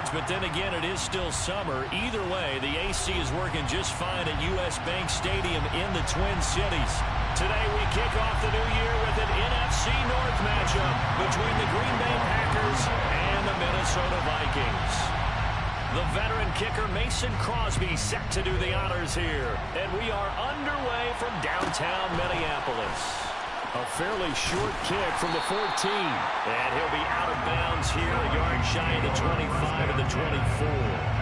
yards, but then again, it is still summer. Either way, the AC is working just fine at U.S. Bank Stadium in the Twin Cities. Today, we kick off the new year with an NFC North matchup between the Green Bay Packers and the Minnesota Vikings. The veteran kicker Mason Crosby set to do the honors here. And we are underway from downtown Minneapolis. A fairly short kick from the 14. And he'll be out of bounds here, a yard shy of the 25 and the 24.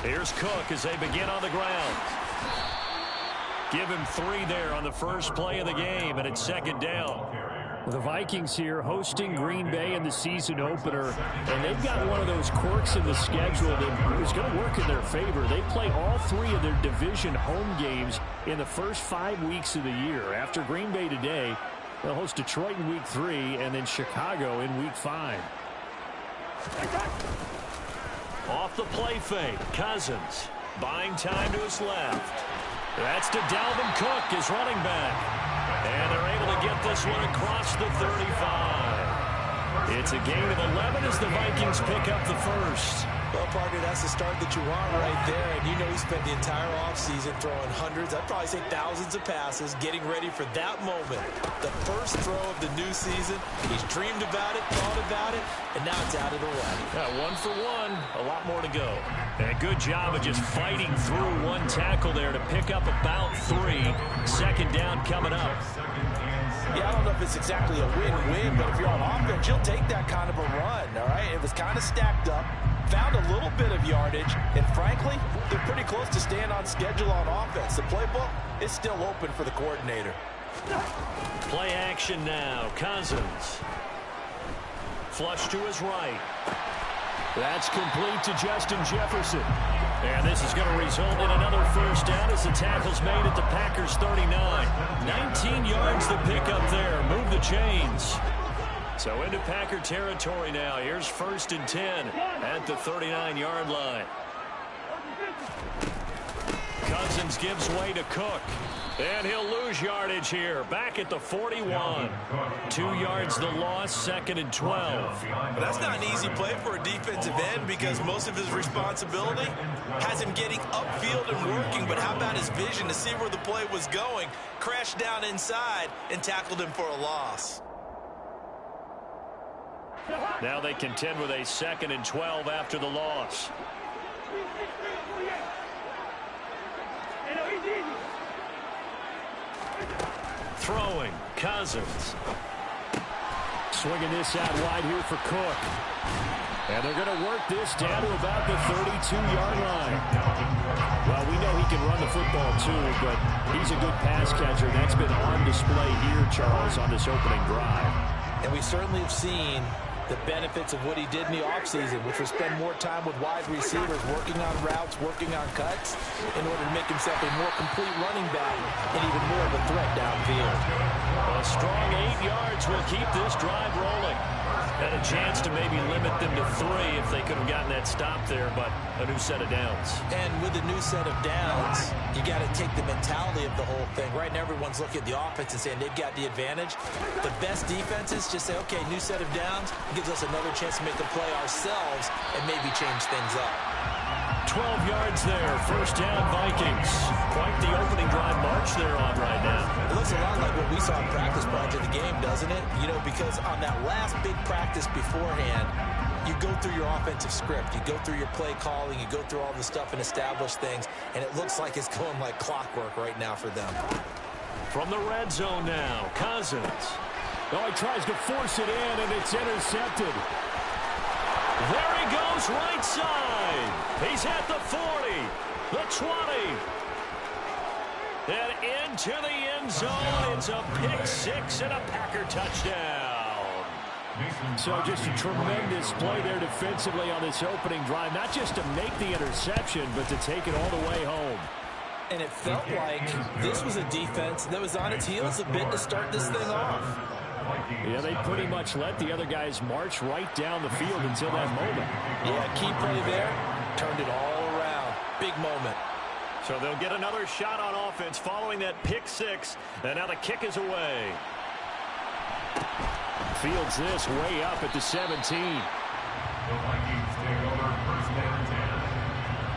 Here's Cook as they begin on the ground. Give him 3 there on the first play of the game, and it's second down. Well, the Vikings here hosting Green Bay in the season opener, and they've got one of those quirks in the schedule that is going to work in their favor. They play all 3 of their division home games in the first 5 weeks of the year. After Green Bay today, they'll host Detroit in week 3 and then Chicago in week 5. Off the play fake, Cousins buying time to his left. That's to Dalvin Cook, his running back. And they're able to get this one across the 35. It's a gain of 11 as the Vikings pick up the first. Well, partner, that's the start that you want right there. And you know he spent the entire offseason throwing hundreds, I'd probably say thousands of passes, getting ready for that moment. The first throw of the new season. He's dreamed about it, thought about it, and now it's out of the way. Yeah, 1 for 1, a lot more to go. And a good job of just fighting through one tackle there to pick up about 3. Second down coming up. Yeah, I don't know if it's exactly a win-win, but if you're on offense, you'll take that kind of a run, all right? It was kind of stacked up, found a little bit of yardage, and frankly, they're pretty close to staying on schedule on offense. The playbook is still open for the coordinator. Play action now. Cousins. Flush to his right. That's complete to Justin Jefferson. And this is going to result in another first down as the tackle's made at the Packers' 39. 19 yards to pick up there. Move the chains. So into Packer territory now. Here's 1st and 10 at the 39-yard line. Cousins gives way to Cook. And he'll lose yardage here. Back at the 41. 2 yards the loss, 2nd and 12. But that's not an easy play for a defensive end because most of his responsibility has him getting upfield and working. But how about his vision to see where the play was going? Crashed down inside and tackled him for a loss. Now they contend with a 2nd and 12 after the loss. Throwing, Cousins. Swinging this out wide here for Cook. And they're going to work this down to about the 32-yard line. Well, we know he can run the football too, but he's a good pass catcher. That's been on display here, Charles, on this opening drive. And we certainly have seen the benefits of what he did in the offseason, which was spend more time with wide receivers, working on routes, working on cuts, in order to make himself a more complete running back and even more of a threat downfield. A strong 8 yards will keep this drive rolling. Had a chance to maybe limit them to 3 if they could have gotten that stop there, but a new set of downs. And with a new set of downs, you got to take the mentality of the whole thing. Right now, everyone's looking at the offense and saying they've got the advantage. The best defenses just say, okay, new set of downs gives us another chance to make a play ourselves and maybe change things up. 12 yards there, first down Vikings. Quite the opening drive march they're on right now. It looks a lot like what we saw in practice prior to the game, doesn't it? You know, because on that last big practice beforehand, you go through your offensive script, you go through your play calling, you go through all the stuff and establish things, and it looks like it's going like clockwork right now for them. From the red zone now, Cousins. Oh, he tries to force it in, and it's intercepted. There he goes, right side. He's at the 40, the 20. And into the end zone. It's a pick 6 and a Packer touchdown. So just a tremendous play there defensively on this opening drive. Not just to make the interception, but to take it all the way home. And it felt like this was a defense that was on its heels a bit to start this thing off. Yeah, they pretty much let the other guys march right down the field until that moment. Yeah, key play there. Turned it all around. Big moment. So they'll get another shot on offense following that pick six. And now the kick is away. Fields this way up at the 17. The Vikings take over first and 10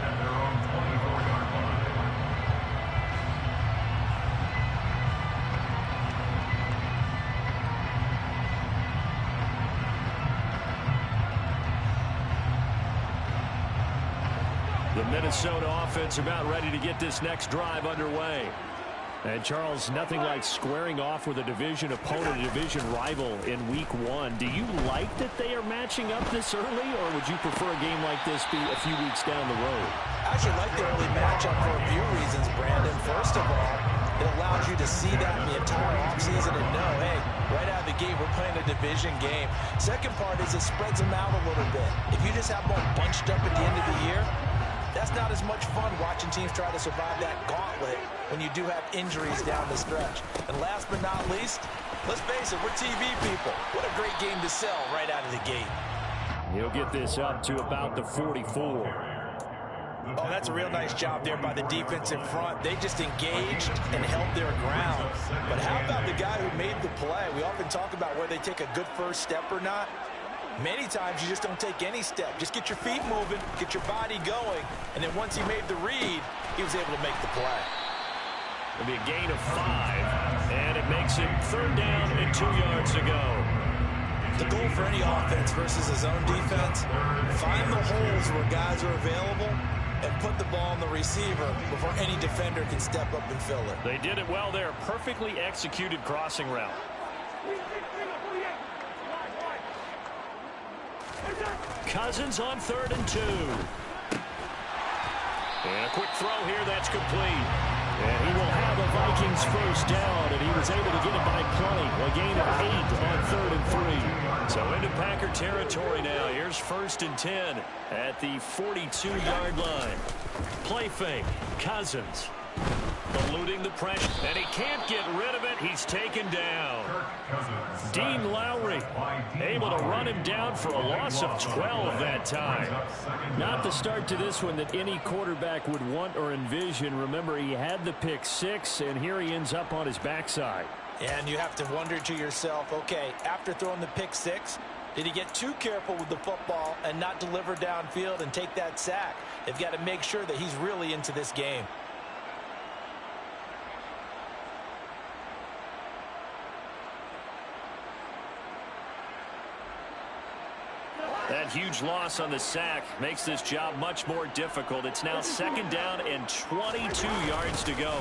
at their own 24-yard line. The Minnesota offense about ready to get this next drive underway. And, Charles, nothing like squaring off with a division opponent, a division rival in Week 1. Do you like that they are matching up this early, or would you prefer a game like this be a few weeks down the road? I actually like the early matchup for a few reasons, Brandon. First of all, it allows you to see that in the entire offseason and know, hey, right out of the gate, we're playing a division game. Second part is it spreads them out a little bit. If you just have them all bunched up at the end of the year, that's not as much fun watching teams try to survive that gauntlet when you do have injuries down the stretch. And last but not least, let's face it, we're TV people. What a great game to sell right out of the gate. He'll get this up to about the 44. Oh, that's a real nice job there by the defense in front. They just engaged and held their ground. But how about the guy who made the play? We often talk about whether they take a good first step or not. Many times you just don't take any step. Just get your feet moving, get your body going, and then once he made the read, he was able to make the play. It'll be a gain of 5, and it makes it 3rd down and 2 yards to go. The goal for any offense versus a zone defense, find the holes where guys are available and put the ball on the receiver before any defender can step up and fill it. They did it well there. Perfectly executed crossing route. Cousins on 3rd and 2. And a quick throw here that's complete. And he will have a Vikings first down, and he was able to get it by plenty. A gain of 8 on 3rd and 3. So into Packer territory now. Here's 1st and 10 at the 42-yard line. Play fake. Cousins eluding the pressure, and he can't get rid of it. He's taken down. Dean Lowry able to run him down for a loss of 12 that time. Not the start to this one that any quarterback would want or envision. Remember, he had the pick 6, and here he ends up on his backside. And you have to wonder to yourself, okay, after throwing the pick 6, did he get too careful with the football and not deliver downfield and take that sack? They've got to make sure that he's really into this game. That huge loss on the sack makes this job much more difficult. It's now 2nd down and 22 yards to go.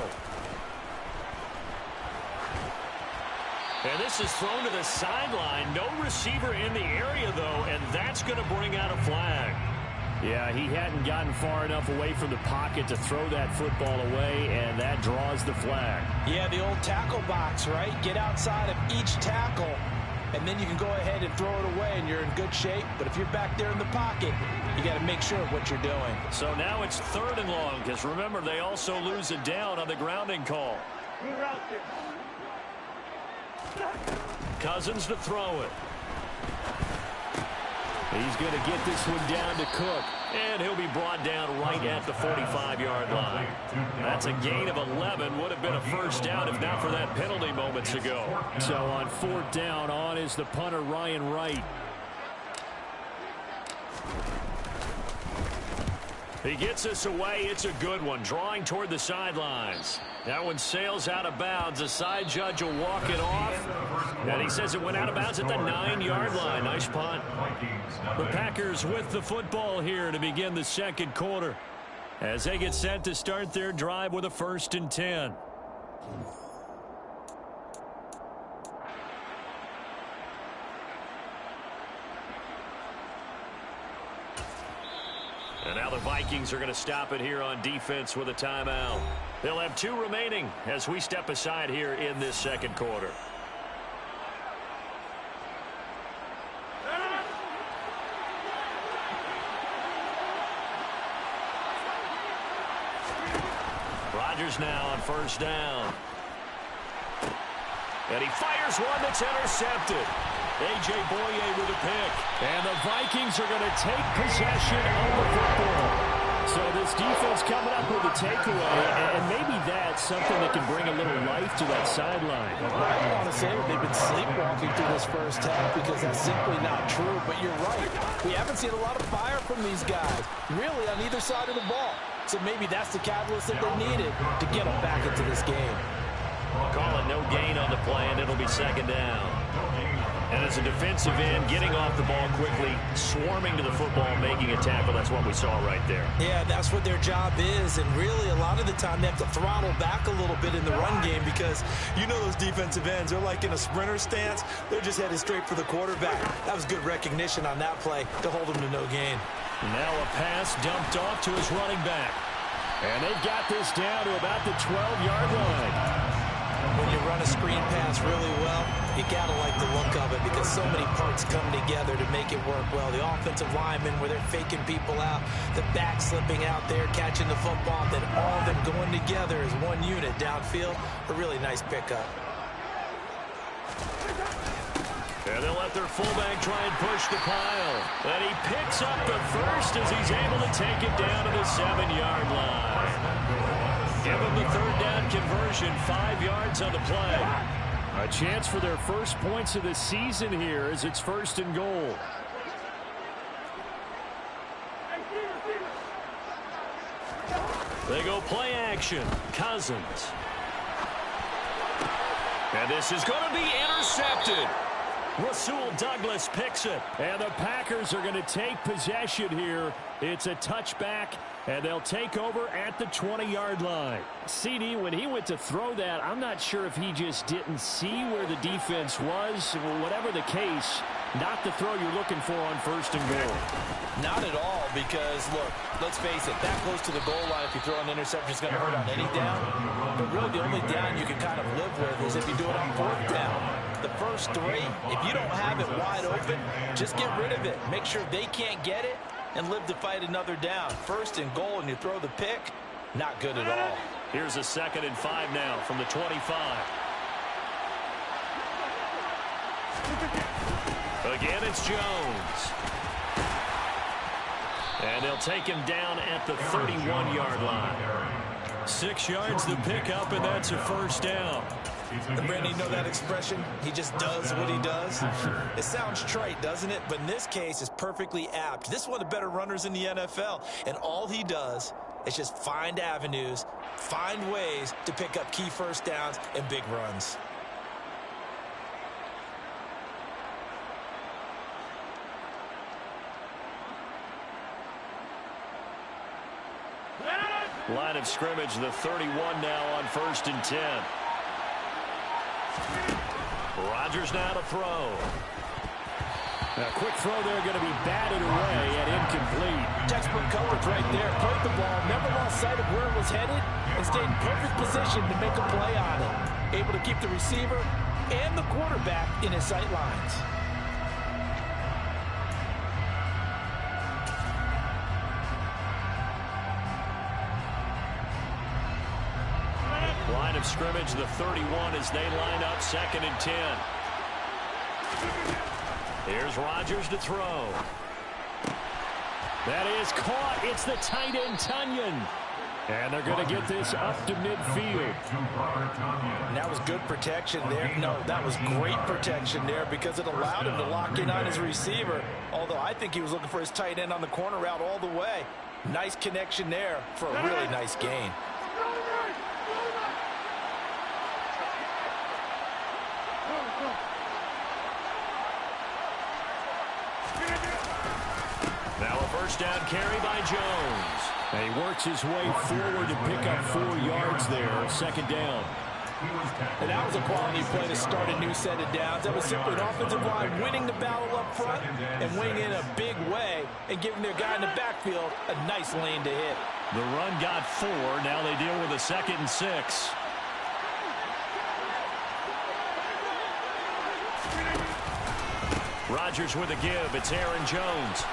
And this is thrown to the sideline. No receiver in the area, though, and that's going to bring out a flag. Yeah, he hadn't gotten far enough away from the pocket to throw that football away, and that draws the flag. Yeah, the old tackle box, right? Get outside of each tackle, and then you can go ahead and throw it away, and you're in good shape. But if you're back there in the pocket, you got to make sure of what you're doing. So now it's 3rd and long, because remember, they also lose it down on the grounding call. Cousins to throw it. He's going to get this one down to Cook. And he'll be brought down right at the 45-yard line. That's a gain of 11. Would have been a first down if not for that penalty moments ago. So on 4th down, on is the punter, Ryan Wright. He gets us away. It's a good one. Drawing toward the sidelines. That one sails out of bounds. The side judge will walk it off. And he says it went out of bounds at the 9-yard line. Nice punt. The Packers with the football here to begin the 2nd quarter, as they get set to start their drive with a 1st and 10. And now the Vikings are going to stop it here on defense with a timeout. They'll have 2 remaining as we step aside here in this 2nd quarter. Rodgers now on first down. And he fires one that's intercepted. A.J. Boye with a pick. And the Vikings are going to take possession of the football. So this defense coming up with a takeaway, and maybe that's something that can bring a little life to that sideline. I don't want to say they've been sleepwalking through this first half because that's simply not true, but you're right. We haven't seen a lot of fire from these guys, really on either side of the ball. So maybe that's the catalyst that they needed to get them back into this game. Call it no gain on the play, and it'll be second down. And as a defensive end, getting off the ball quickly, swarming to the football, making a tackle, that's what we saw right there. Yeah, that's what their job is, and really a lot of the time they have to throttle back a little bit in the run game because you know those defensive ends, they're like in a sprinter stance. They're just headed straight for the quarterback. That was good recognition on that play to hold them to no gain. Now a pass dumped off to his running back. And they've got this down to about the 12-yard line. When you run a screen pass really well, you got to like the look of it because so many parts come together to make it work well. The offensive linemen where they're faking people out, the back slipping out there, catching the football, then all of them going together as one unit downfield. A really nice pickup. And they'll let their fullback try and push the pile. And he picks up the first as he's able to take it down to the 7-yard line. Give him the third down conversion, 5 yards on the play. A chance for their first points of the season here as it's 1st and goal. They go play action. Cousins. And this is going to be intercepted. Rasul Douglas picks it. And the Packers are going to take possession here. It's a touchback, and they'll take over at the 20-yard line. CD, when he went to throw that, I'm not sure if he just didn't see where the defense was. Whatever the case, not the throw you're looking for on 1st and goal. Not at all because, look, let's face it, that close to the goal line, if you throw an interception, it's going to hurt on any down. But really the only down you can kind of live with is if you do it on 4th down. The first 3, if you don't have it wide open, just get rid of it. Make sure they can't get it and live to fight another down. 1st and goal and you throw the pick, not good at all. Here's a 2nd and 5 now from the 25. Again, it's Jones. And they'll take him down at the 31-yard line. 6 yards the pickup, and that's a 1st down. And Brandon, you know that expression? He just does what he does. It sounds trite, doesn't it? But in this case, it's perfectly apt. This is one of the better runners in the NFL, and all he does is just find avenues, find ways to pick up key 1st downs and big runs. Line of scrimmage, the 31 now on 1st and 10. Rodgers now to throw. A quick throw there going to be batted away and incomplete. Textbook coverage right there. Played the ball, never lost sight of where it was headed, and stayed in perfect position to make a play on it. Able to keep the receiver and the quarterback in his sight lines. Line of scrimmage, the 31 as they line up 2nd and 10. Here's Rodgers to throw. That is caught. It's the tight end, Tunyon. And they're going to get this up to midfield. And that was good protection there. No, that was great protection there because it allowed him to lock in on his receiver. Although I think he was looking for his tight end on the corner route all the way. Nice connection there for a really nice gain. Now a 1st down carry by Jones. And he works his way forward to pick up 4 yards there. 2nd down. And that was a quality play to start a new set of downs. That was simply an offensive line winning the battle up front and winning in a big way and giving their guy in the backfield a nice lane to hit. The run got 4. Now they deal with a 2nd and 6. Rodgers with a give. It's Aaron Jones.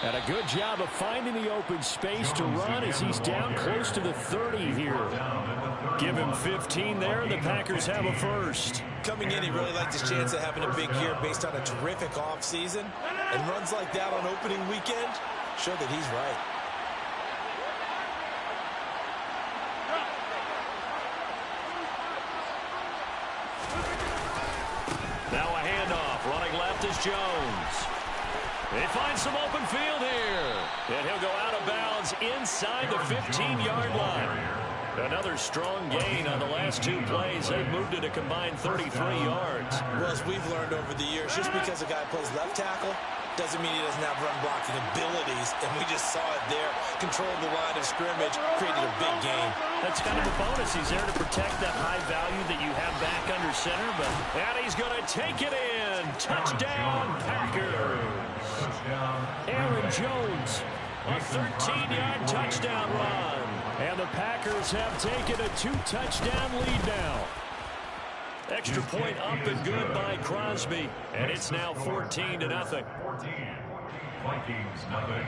And a good job of finding the open space to run as he's down close to the 30 here. Give him 15 there, and the Packers have a first. Coming in, he really liked his chance of having a big year based on a terrific offseason. And runs like that on opening weekend show that he's right. Now a handoff. Running left is Jones. They find some open field here. And he'll go out of bounds inside the 15-yard line. Another strong gain on the last two plays. They've moved it a combined 33 yards. Well, as we've learned over the years, just because a guy plays left tackle doesn't mean he doesn't have run-blocking abilities. And we just saw it there. Controlled the line of scrimmage, created a big gain. That's kind of a bonus. He's there to protect that high value that you have back under center. And he's going to take it in. Touchdown, Packers. Aaron Jones, a 13-yard touchdown run. And the Packers have taken a 2-touchdown lead now. Extra point up and good by Crosby. And it's now 14-0. 14. Vikings, nothing.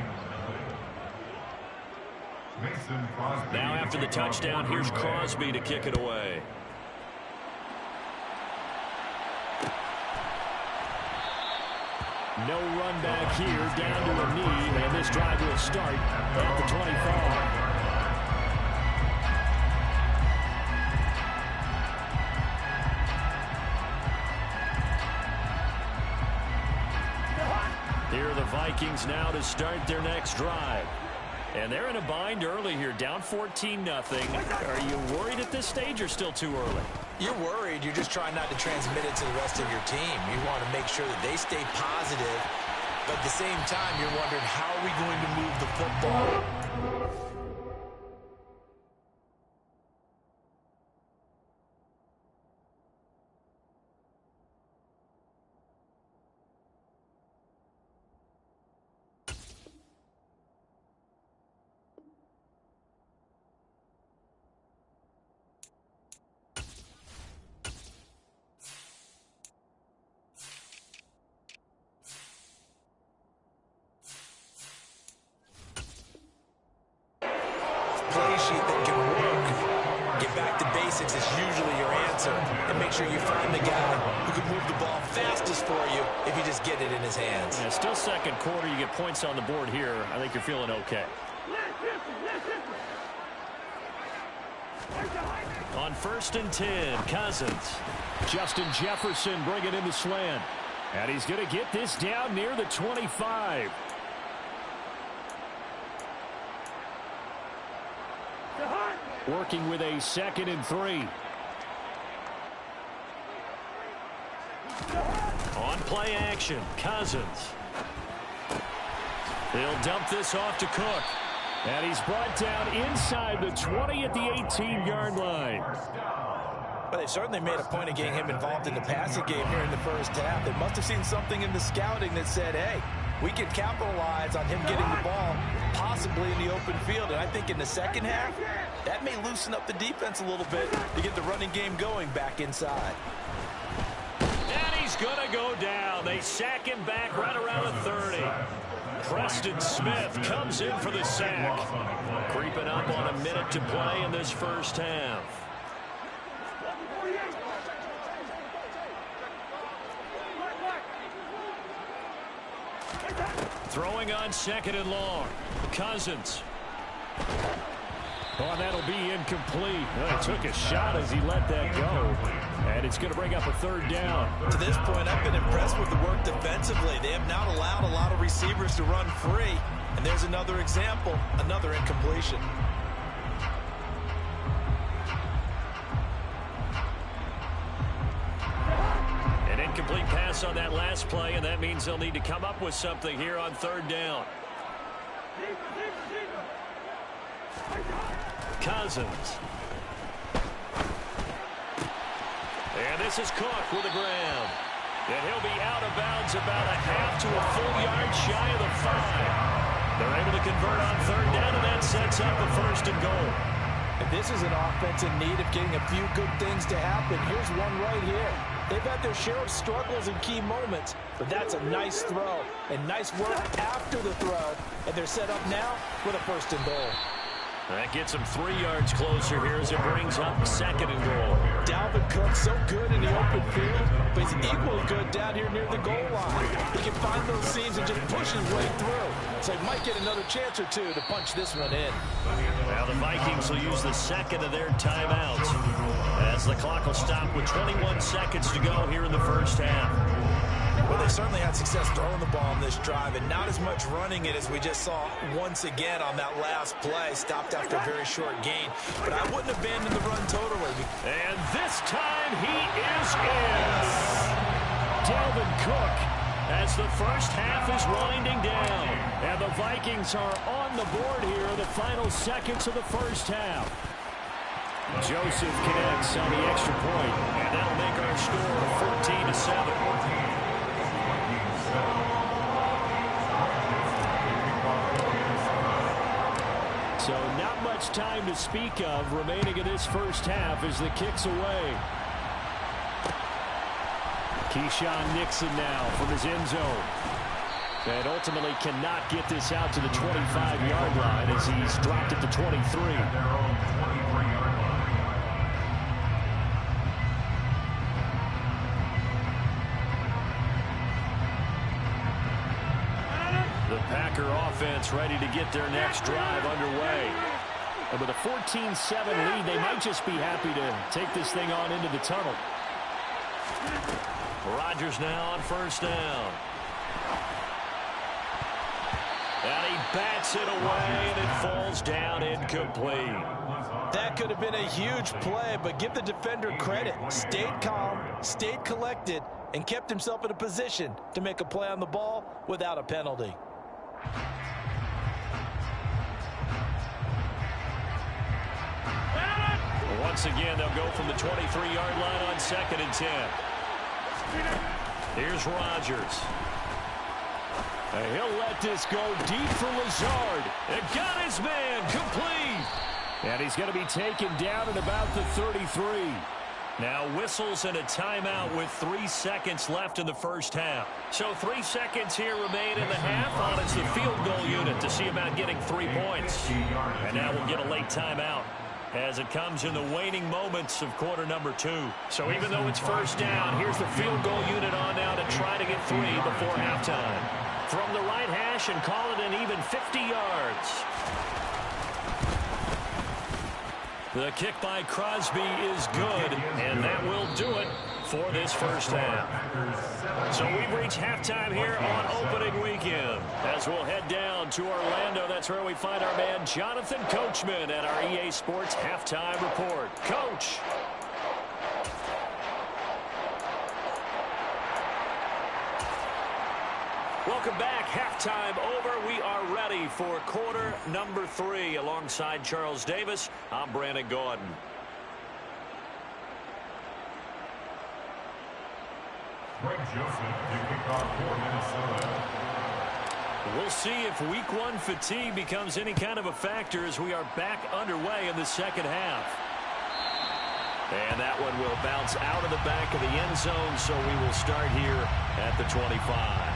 Mason Crosby. Now after the touchdown, here's Crosby to kick it away. No run back here, down to a knee, and this drive will start at the 25. Here are the Vikings now to start their next drive. And they're in a bind early here, down 14-0. Are you worried at this stage or still too early? You're worried. You're just trying not to transmit it to the rest of your team. You want to make sure that they stay positive. But at the same time, you're wondering, how are we going to move the football? Play sheet that can work. Get back to basics is usually your answer. And make sure you find the guy who can move the ball fastest for you if you just get it in his hands. Yeah, still second quarter. You get points on the board here. I think you're feeling okay. On 1st and 10, Cousins. Justin Jefferson bringing in the slant. And he's going to get this down near the 25. Working with a 2nd and 3. On play action, Cousins. He'll dump this off to Cook. And he's brought down inside the 20 at the 18-yard line. But they've certainly made a point of getting him involved in the passing game here in the first half. They must have seen something in the scouting that said, hey, we can capitalize on him getting the ball, possibly in the open field. And I think in the second half, that may loosen up the defense a little bit to get the running game going back inside. And he's going to go down. They sack him back right around the 30. Preston Smith comes in for the sack. Creeping up on a minute to play in this first half. Throwing on 2nd and long. Cousins. Oh, that'll be incomplete. Well, he took a shot as he let that go. And it's going to bring up a 3rd down. To this point, I've been impressed with the work defensively. They have not allowed a lot of receivers to run free. And there's another example, another incompletion. An incomplete pass on that last play, and that means they'll need to come up with something here on 3rd down. Cousins. And this is Cook with the ground. And he'll be out of bounds about a half to a full yard shy of the 5. They're able to convert on 3rd down, and that sets up a 1st and goal. And this is an offense in need of getting a few good things to happen. Here's one right here. They've had their share of struggles in key moments, but that's a nice throw and nice work after the throw. And they're set up now with a 1st and goal. That gets them 3 yards closer here as it brings up 2nd and goal. Dalvin Cook, so good in the open field, but he's equally good down here near the goal line. He can find those seams and just push his way through. So he might get another chance or two to punch this one in. Now the Vikings will use the 2nd of their timeouts as the clock will stop with 21 seconds to go here in the 1st half. Well, they certainly had success throwing the ball on this drive, and not as much running it as we just saw once again on that last play. Stopped after a very short gain, but I wouldn't abandon the run totally. And this time he is in. Dalvin Cook as the 1st half is winding down. And the Vikings are on the board here in the final seconds of the 1st half. Joseph connects on the extra point, and that'll make our score 14-7. So not much time to speak of remaining in this 1st half as the kick's away. Keyshawn Nixon now from his end zone. And ultimately cannot get this out to the 25-yard line as he's dropped at the 23. The Packer offense ready to get their next drive underway. And with a 14-7 lead, they might just be happy to take this thing on into the tunnel. Rodgers now on 1st down. And he bats it away, and it falls down incomplete. That could have been a huge play, but give the defender credit. Stayed calm, stayed collected, and kept himself in a position to make a play on the ball without a penalty. Once again, they'll go from the 23-yard line on 2nd and 10. Here's Rodgers. And he'll let this go deep for Lazard. It got his man complete. And he's going to be taken down at about the 33. Now whistles and a timeout with 3 seconds left in the 1st half. So 3 seconds here remain in the half on it's the field goal unit to see about getting 3 points. And now we'll get a late timeout as it comes in the waning moments of quarter number 2. So even though it's 1st down, here's the field goal unit on now to try to get 3 before halftime. From the right hash and call it an even 50 yards. The kick by Crosby is good, and that will do it for this 1st half. So we've reached halftime here on opening weekend. As we'll head down to Orlando, that's where we find our man Jonathan Coachman at our EA Sports Halftime Report. Coach. Welcome back. Halftime over. We are ready for quarter number 3. Alongside Charles Davis, I'm Brandon Gordon. Greg Joseph to kick off for Minnesota. We'll see if week 1 fatigue becomes any kind of a factor as we are back underway in the 2nd half. And that one will bounce out of the back of the end zone, so we will start here at the 25.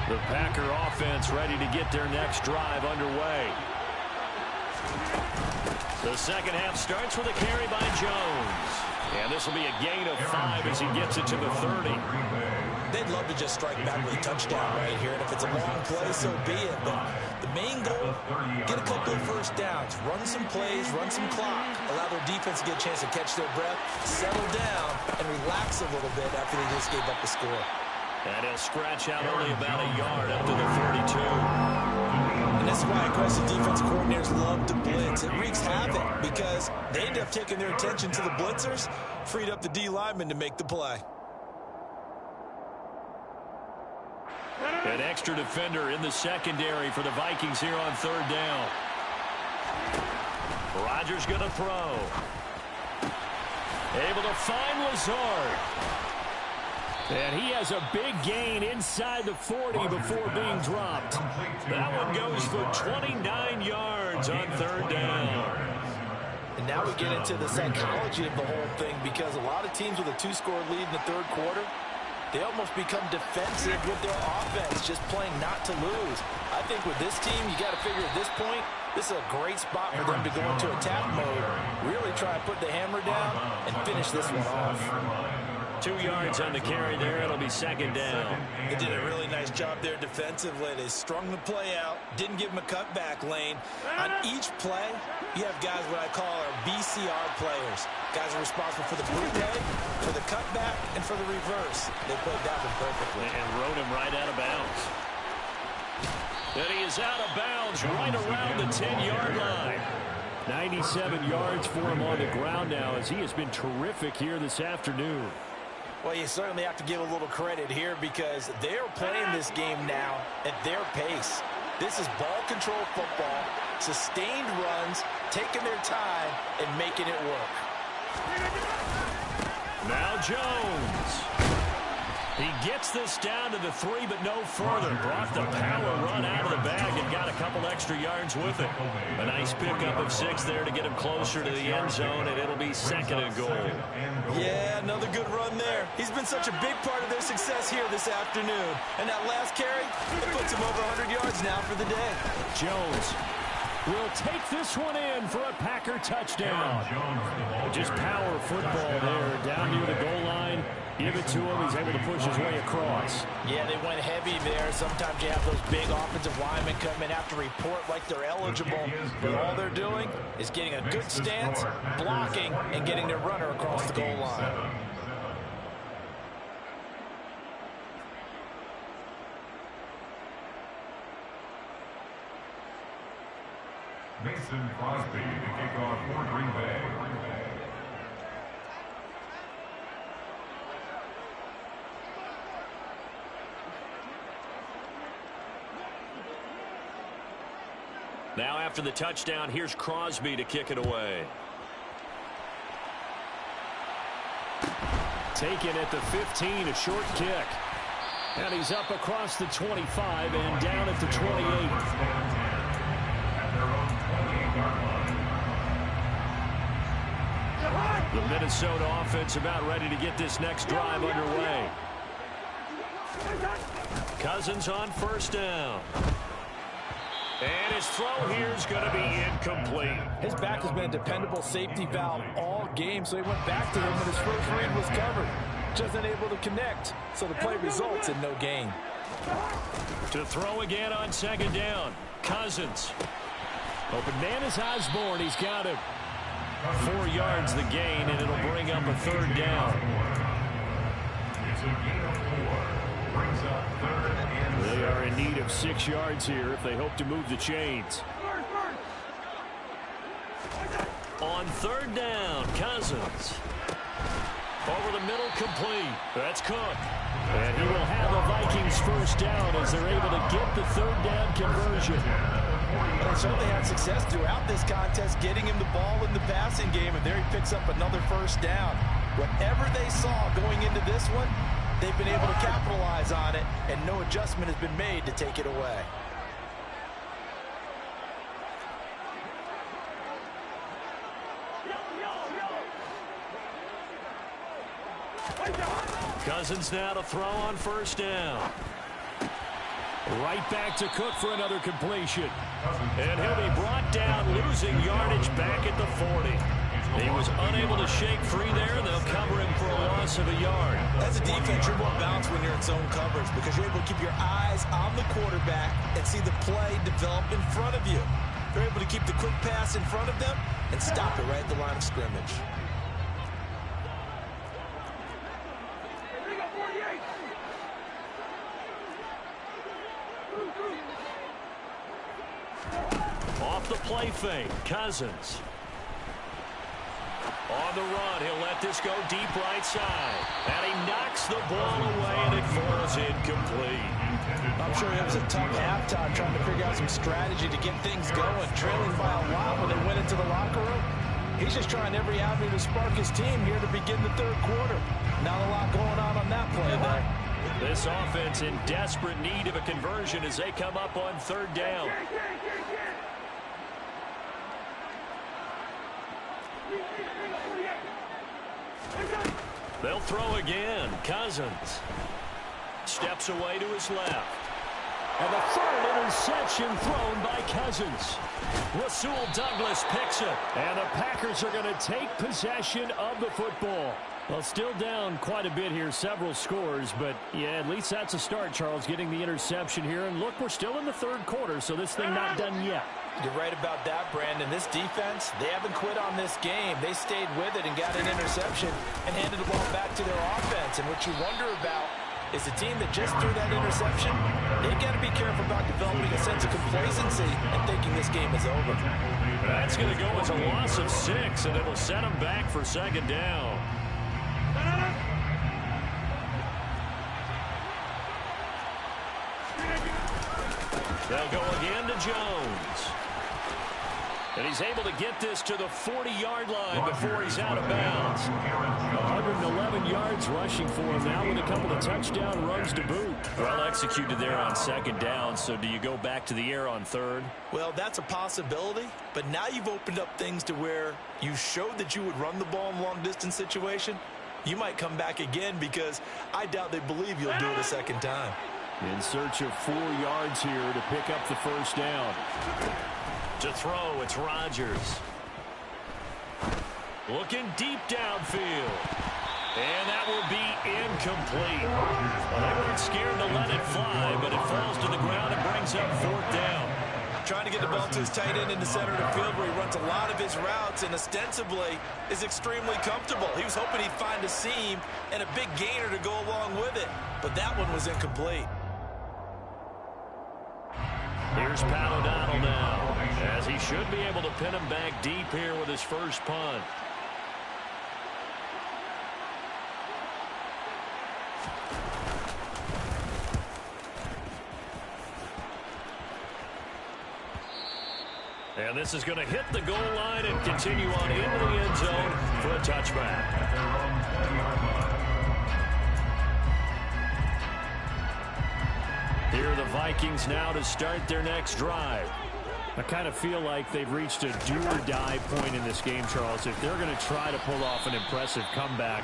The Packer offense ready to get their next drive underway. The 2nd half starts with a carry by Jones. And this will be a gain of 5 as he gets it to the 30. They'd love to just strike back with a touchdown right here, and if it's a long play, so be it. But the main goal, get a couple of 1st downs, run some plays, run some clock, allow their defense to get a chance to catch their breath, settle down, and relax a little bit after they just gave up the score. And he'll scratch out only about a yard up to the 32. And that's why aggressive defense coordinators love to blitz. It wreaks havoc because they end up taking their attention to the blitzers, freed up the D lineman to make the play. An extra defender in the secondary for the Vikings here on 3rd down. Rodgers going to throw. Able to find Lazard. And he has a big gain inside the 40 before being dropped. That one goes for 29 yards on third down. And now we get into the psychology of the whole thing, because a lot of teams with a 2-score lead in the third quarter, they almost become defensive with their offense, just playing not to lose. I think with this team, you got to figure at this point, this is a great spot for them to go into attack mode, really try to put the hammer down and finish this one off. 2 yards on the carry there. It'll be second down. They did a really nice job there defensively. They strung the play out, didn't give them a cutback lane. On each play, you have guys what I call our BCR players. Guys are responsible for the boot leg, for the cutback, and for the reverse. They played that one perfectly. And rode him right out of bounds. And he is out of bounds right around the 10-yard line. 97 yards for him on the ground now, as he has been terrific here this afternoon. Well, you certainly have to give a little credit here, because they're playing this game now at their pace. This is ball control football, sustained runs, taking their time, and making it work. Now Jones. He gets this down to the 3, but no further. Brought the power run out of the bag and got a couple extra yards with it. A nice pickup of 6 there to get him closer to the end zone, and it'll be second and goal. Yeah, another good run there. He's been such a big part of their success here this afternoon. And that last carry, it puts him over 100 yards now for the day. Jones will take this one in for a Packer touchdown. Just power football there down near the goal line. Give it to him. He's able to push his way across. Yeah, they went heavy there. Sometimes you have those big offensive linemen come in, have to report like they're eligible. But all they're doing is getting a good stance, blocking, and getting their runner across the goal line. Mason Crosby to kick off for Green Bay. Now after the touchdown, here's Crosby to kick it away. Taken at the 15, a short kick. And he's up across the 25 and down at the 28. The Minnesota offense about ready to get this next drive underway. Cousins on first down. And his throw here is going to be incomplete. His back has been a dependable safety valve all game, so he went back to him when his first read was covered. Just unable to connect, so the play results in no gain. To throw again on second down. Cousins. Open man is Osborne. He's got him. 4 yards the gain, and it'll bring up a third down. It's a gain of 4. Brings up third and They are in need of 6 yards here if they hope to move the chains. On third down, Cousins. Over the middle, complete. That's Cook. And he will have the Vikings first down as they're able to get the third down conversion. They certainly had success throughout this contest, getting him the ball in the passing game, and there he picks up another first down. Whatever they saw going into this one, they've been able to capitalize on it, and no adjustment has been made to take it away. Cousins now to throw on first down. Right back to Cook for another completion. And he'll be brought down, losing yardage back at the 40. He was unable to shake free there. They'll cover him for a loss of a yard. As a defense, you're more balanced when you're in zone coverage because you're able to keep your eyes on the quarterback and see the play develop in front of you. You're able to keep the quick pass in front of them and stop it right at the line of scrimmage. Off the play fake, Cousins. On the run, he'll let this go deep right side. And he knocks the ball away, and it falls incomplete. I'm sure it was a tough halftime trying to figure out some strategy to get things going. Trailing by a lot when they went into the locker room. He's just trying every avenue to spark his team here to begin the third quarter. Not a lot going on that play there. This offense in desperate need of a conversion as they come up on third down. They'll throw again. Cousins steps away to his left. And the third interception thrown by Cousins. Rasul Douglas picks it. And the Packers are going to take possession of the football. Well, still down quite a bit here, several scores, but yeah, at least that's a start, Charles, getting the interception here. And look, we're still in the third quarter, so this thing not done yet. You're right about that, Brandon. This defense, they haven't quit on this game. They stayed with it and got an interception and handed the ball back to their offense. And what you wonder about is the team that just threw that interception, they've got to be careful about developing a sense of complacency and thinking this game is over. That's going to go as a loss of 6, and it'll set them back for second down. They'll go again to Jones. And he's able to get this to the 40-yard line before he's out of bounds. 111 yards rushing for him now with a couple of touchdown runs to boot. Well executed there on second down, so do you go back to the air on third? Well, that's a possibility, but now you've opened up things to where you showed that you would run the ball in long-distance situation. You might come back again because I doubt they believe you'll do it a second time. In search of 4 yards here to pick up the first down. To throw, it's Rodgers. Looking deep downfield. And that will be incomplete. Well, they weren't scared to let it fly, but it falls to the ground and brings up fourth down. Trying to get the ball to his tight end in the center of the field where he runs a lot of his routes and ostensibly is extremely comfortable. He was hoping he'd find a seam and a big gainer to go along with it, but that one was incomplete. Here's Pat O'Donnell now, as he should be able to pin him back deep here with his first punt. And this is going to hit the goal line and continue on into the end zone for a touchback. Here are the Vikings now to start their next drive. I kind of feel like they've reached a do-or-die point in this game, Charles. If they're going to try to pull off an impressive comeback,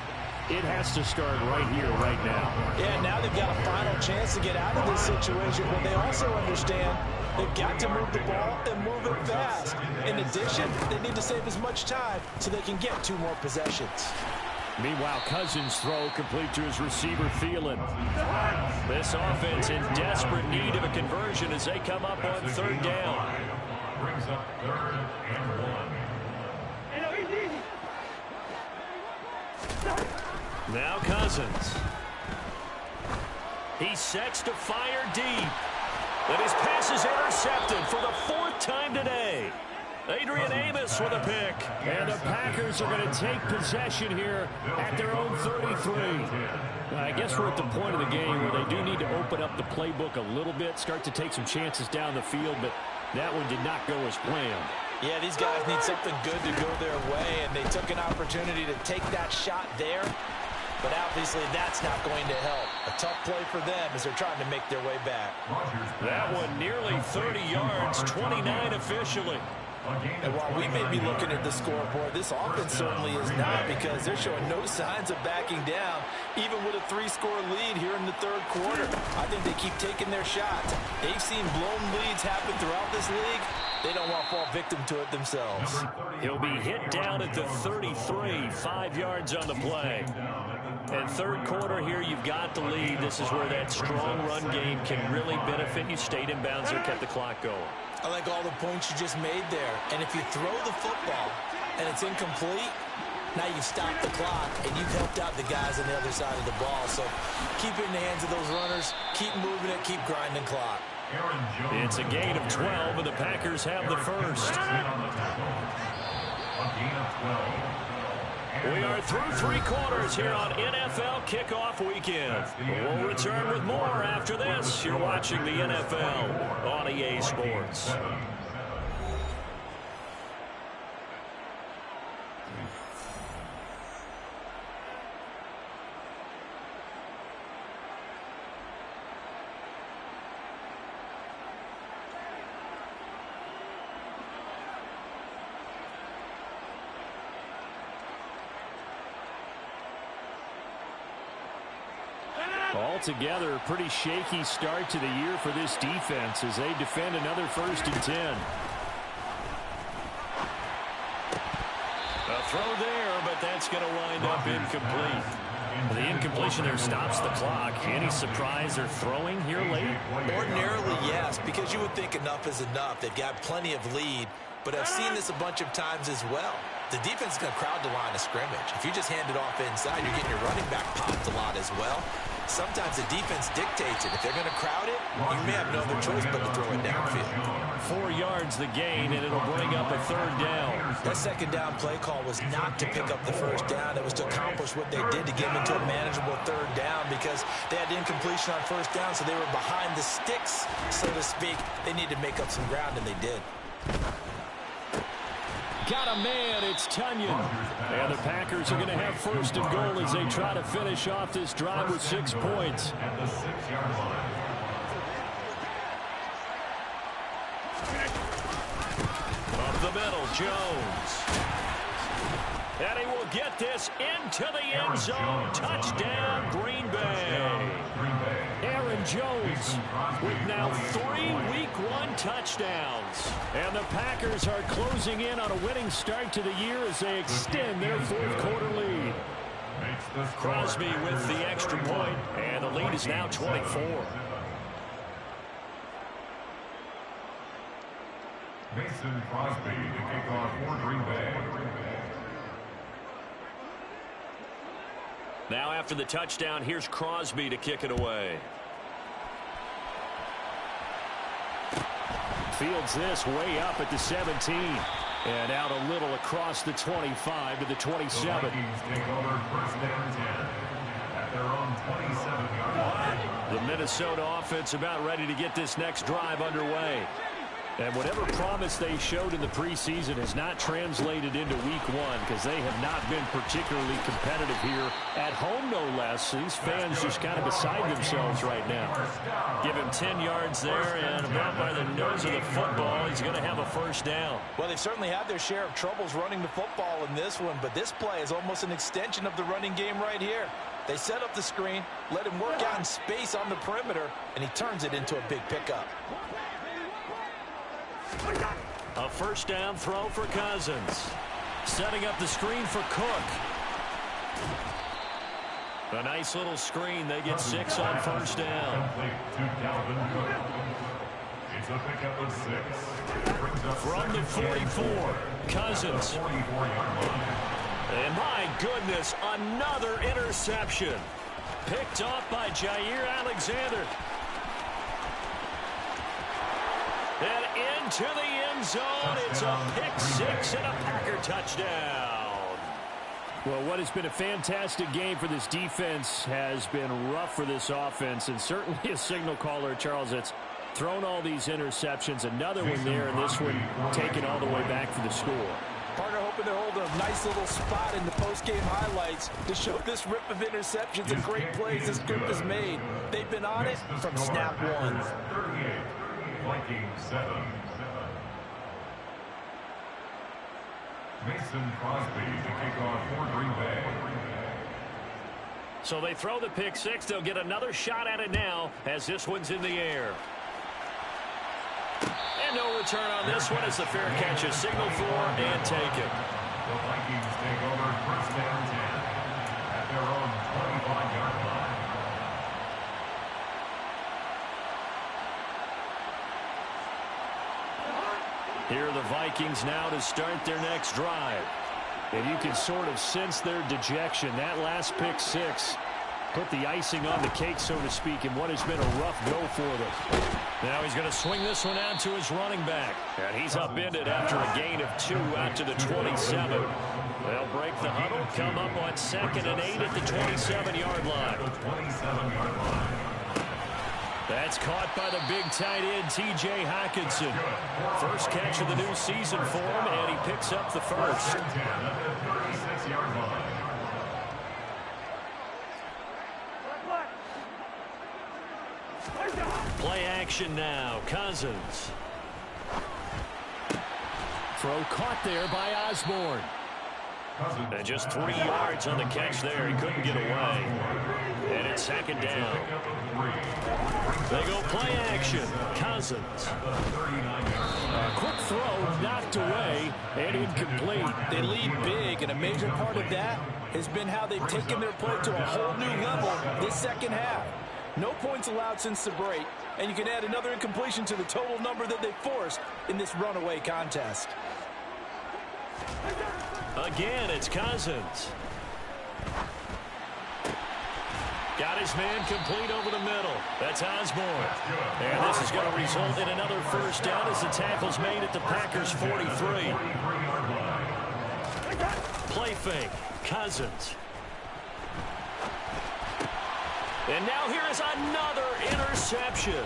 it has to start right here, right now. Yeah, now they've got a final chance to get out of this situation, but they also understand they've got to move the ball and move it fast. In addition, they need to save as much time so they can get 2 more possessions. Meanwhile, Cousins' throw complete to his receiver, Thielen. This offense in desperate need of a conversion as they come up on third down. Brings up 3rd and 1. Now Cousins. He sets to fire deep. But his pass is intercepted for the 4th time today. Adrian Amos with a pick. And the Packers are going to take possession here at their own 33. I guess we're at the point of the game where they do need to open up the playbook a little bit, start to take some chances down the field, but that one did not go as planned. Yeah, these guys need something good to go their way, and they took an opportunity to take that shot there. But obviously that's not going to help. A tough play for them as they're trying to make their way back. That one nearly 30 yards, 29 officially. And while we may be looking at the scoreboard, this offense certainly is not, because they're showing no signs of backing down, even with a 3-score lead here in the third quarter. I think they keep taking their shots. They've seen blown leads happen throughout this league. They don't want to fall victim to it themselves. He'll be hit down at the 33, 5 yards on the play. And third quarter here, you've got the lead. This is where that strong run game can really benefit you. Stayed in bounds or kept the clock going. I like all the points you just made there. And if you throw the football and it's incomplete, now you've stopped the clock and you've helped out the guys on the other side of the ball. So keep it in the hands of those runners. Keep moving it. Keep grinding clock. It's a gain of 12, and the Packers have the first. We are through 3 quarters here on NFL Kickoff Weekend. We'll return with more after this. You're watching the NFL on EA Sports. Altogether, a pretty shaky start to the year for this defense as they defend another 1st and 10. A throw there, but that's going to wind up incomplete. The incompletion there stops the clock. Any surprise they're throwing here late? Ordinarily, yes, because you would think enough is enough. They've got plenty of lead, but I've seen this a bunch of times as well. The defense is going to crowd the line of scrimmage. If you just hand it off inside, you're getting your running back popped a lot as well. Sometimes the defense dictates it. If they're going to crowd it, you may have no other choice but to throw it downfield. 4 yards the gain, and it'll bring up a 3rd down. That 2nd down play call was not to pick up the 1st down. It was to accomplish what they did to get them into a manageable 3rd down because they had incompletion on 1st down, so they were behind the sticks, so to speak. They needed to make up some ground, and they did. Got a man, it's Tunyon. And the Packers are going to have 1st and goal as they try to finish off this drive with 6 points. At the 6-yard line. Up the middle, Jones. And he will get this into the end zone. Touchdown, Green Bay. Aaron Jones with now 3 Week 1 touchdowns. And the Packers are closing in on a winning start to the year as they extend their 4th quarter lead. Crosby with the extra point, and the lead is now 24. Mason Crosby to kick off for Green Bay. Now after the touchdown, here's Crosby to kick it away. Fields this way up at the 17. And out a little across the 25 to the 27. The Vikings take over 1st and 10 at their own 27-yard line. The Minnesota offense about ready to get this next drive underway. And whatever promise they showed in the preseason has not translated into Week 1 because they have not been particularly competitive here at home, no less. These fans just kind of beside themselves right now. Give him 10 yards there, and about by the nose of the football, he's going to have a 1st down. Well, they've certainly had their share of troubles running the football in this one, but this play is almost an extension of the running game right here. They set up the screen, let him work out in space on the perimeter, and he turns it into a big pickup. A 1st down throw for Cousins. Setting up the screen for Cook. A nice little screen. They get 6 on 1st down. It's a pickup of 6. From the 44, Cousins. And my goodness, another interception. Picked off by Jair Alexander. And into the end zone, it's a pick 6 and a Packer touchdown. Well, what has been a fantastic game for this defense has been rough for this offense, and certainly a signal caller, Charles, that's thrown all these interceptions. Another one there, and this one taken all the way back for the score. Partner hoping they're holding a nice little spot in the post-game highlights to show this rip of interceptions and great plays this group has made. They've been on it from snap 1. 38, Vikings 7. Mason Crosby to kick off for Green Bay. So they throw the pick 6. They'll get another shot at it now as this one's in the air. And no return on this one as the fair catch is signaled for and taken. The Vikings take over 1st and 10 at their own 25-yard line. Here are the Vikings now to start their next drive. And you can sort of sense their dejection. That last pick 6 put the icing on the cake, so to speak, in what has been a rough go for them. Now he's going to swing this one out to his running back. And he's upended after a gain of 2 out to the 27. They'll break the huddle, come up on 2nd and 8 at the 27-yard line. That's caught by the big tight end, T.J. Hockenson. First catch of the new season for him, and he picks up the first. Play action now, Cousins. Throw caught there by Osborne. And just 3 yards on the catch there. He couldn't get away. And it's 2nd down. They go play action. Cousins. Quick throw, knocked away, and incomplete. They lead big, and a major part of that has been how they've taken their play to a whole new level this second half. No points allowed since the break, and you can add another incompletion to the total number that they forced in this runaway contest. Again, it's Cousins. Got his man complete over the middle. That's Osborne. And this is going to result in another first down as the tackle's made at the Packers' 43. Play fake. Cousins. And now here is another interception.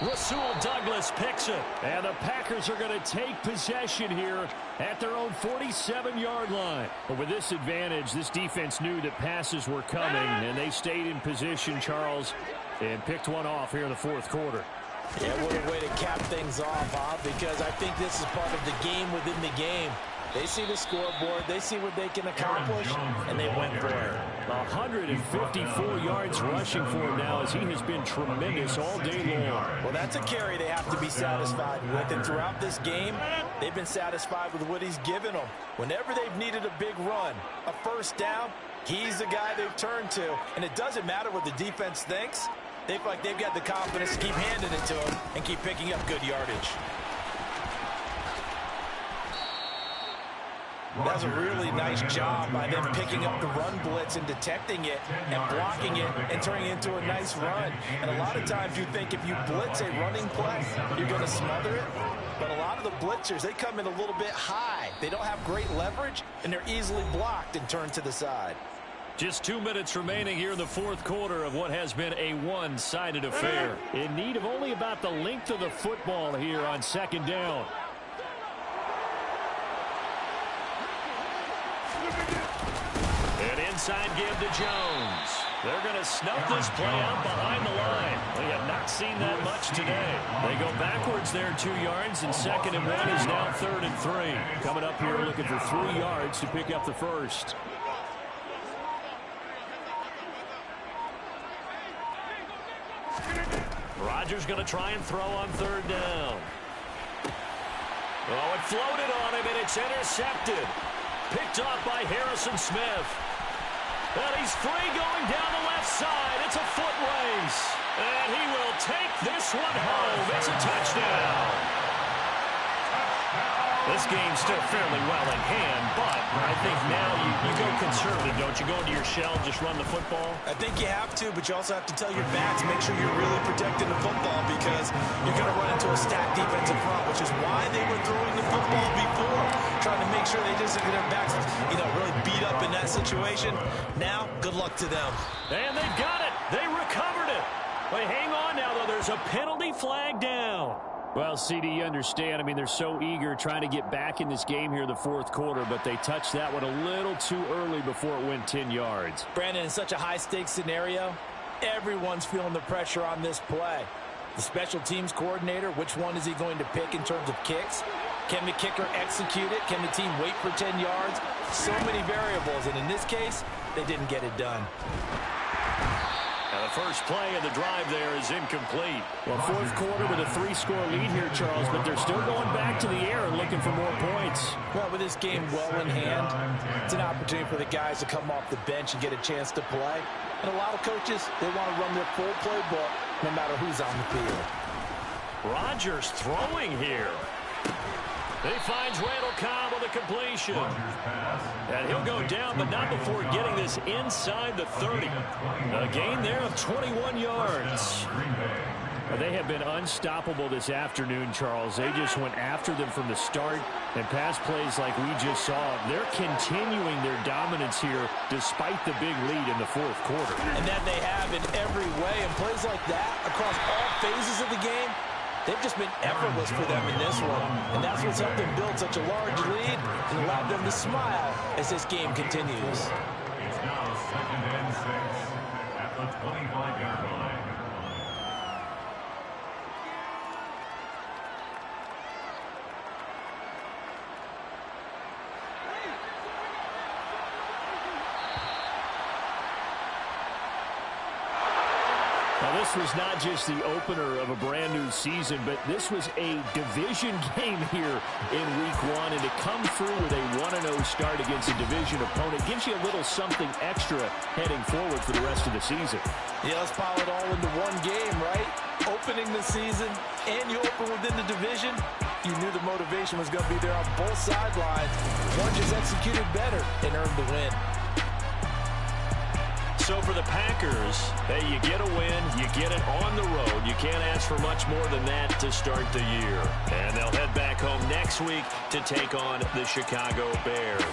Rasul Douglas picks it. And the Packers are going to take possession here at their own 47-yard line. But with this advantage, this defense knew that passes were coming, and they stayed in position, Charles, and picked one off here in the 4th quarter. Yeah, what a way to cap things off, huh? Because I think this is part of the game within the game. They see the scoreboard, they see what they can accomplish, and they went for it. 154 yards rushing for him now as he has been tremendous all day long. Well, that's a carry they have to be satisfied with, and throughout this game, they've been satisfied with what he's given them. Whenever they've needed a big run, a first down, he's the guy they've turned to, and it doesn't matter what the defense thinks. They feel like they've got the confidence to keep handing it to him and keep picking up good yardage. That was a really nice job by them picking up the run blitz and detecting it and blocking it and turning it into a nice run. And a lot of times you think if you blitz a running play, you're going to smother it. But a lot of the blitzers, they come in a little bit high. They don't have great leverage, and they're easily blocked and turned to the side. Just 2 minutes remaining here in the 4th quarter of what has been a one-sided affair. In need of only about the length of the football here on 2nd down. An inside give to Jones. They're going to snuff this play out behind the line. We have not seen that much today. They go backwards there 2 yards, and 2nd and 1 is now 3rd and 3. Coming up here looking for 3 yards to pick up the first. Rodgers going to try and throw on 3rd down. Oh, it floated on him, and it's intercepted. Picked off by Harrison Smith. And he's free going down the left side. It's a foot race. And he will take this one home. It's a touchdown. This game's still fairly well in hand, but I think now you go conservative, don't you? Go into your shell, just run the football? I think you have to, but you also have to tell your backs, make sure you're really protecting the football because you're going to run into a stacked defensive front, which is why they were throwing the football before, trying to make sure they just get their backs, really beat up in that situation. Now, good luck to them. And they've got it. They recovered it. But hang on now, though. There's a penalty flag down. Well, CD, you understand. I mean, they're so eager trying to get back in this game here in the 4th quarter, but they touched that one a little too early before it went 10 yards. Brandon, in such a high-stakes scenario, everyone's feeling the pressure on this play. The special teams coordinator, which one is he going to pick in terms of kicks? Can the kicker execute it? Can the team wait for 10 yards? So many variables, and in this case, they didn't get it done. Now the first play of the drive there is incomplete. Well, 4th quarter with a 3-score lead here, Charles, but they're still going back to the air and looking for more points. Well, with this game well in hand, it's an opportunity for the guys to come off the bench and get a chance to play. And a lot of coaches, they want to run their full playbook no matter who's on the field. Rodgers throwing here. He finds Randall Cobb with a completion. And he'll go down, but not before getting this inside the 30. A gain there of 21 yards. They have been unstoppable this afternoon, Charles. They just went after them from the start, and pass plays like we just saw. They're continuing their dominance here despite the big lead in the 4th quarter. And that they have in every way. And plays like that across all phases of the game, they've just been effortless for them in this one. And that's what's helped them build such a large lead and allowed them to smile as this game continues. It's now 2nd and 6 at the 25-yard line. this was not just the opener of a brand new season, but this was a division game here in Week 1. And to come through with a 1-0 start against a division opponent gives you a little something extra heading forward for the rest of the season. Yeah, let's pile it all into one game, right? Opening the season, and you open within the division. You knew the motivation was going to be there on both sidelines. One just executed better and earned the win. So for the Packers, hey, you get a win, you get it on the road. You can't ask for much more than that to start the year. And they'll head back home next week to take on the Chicago Bears.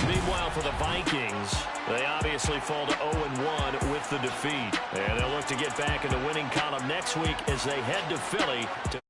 Meanwhile, for the Vikings, they obviously fall to 0-1 with the defeat. And they'll look to get back in the winning column next week as they head to Philly to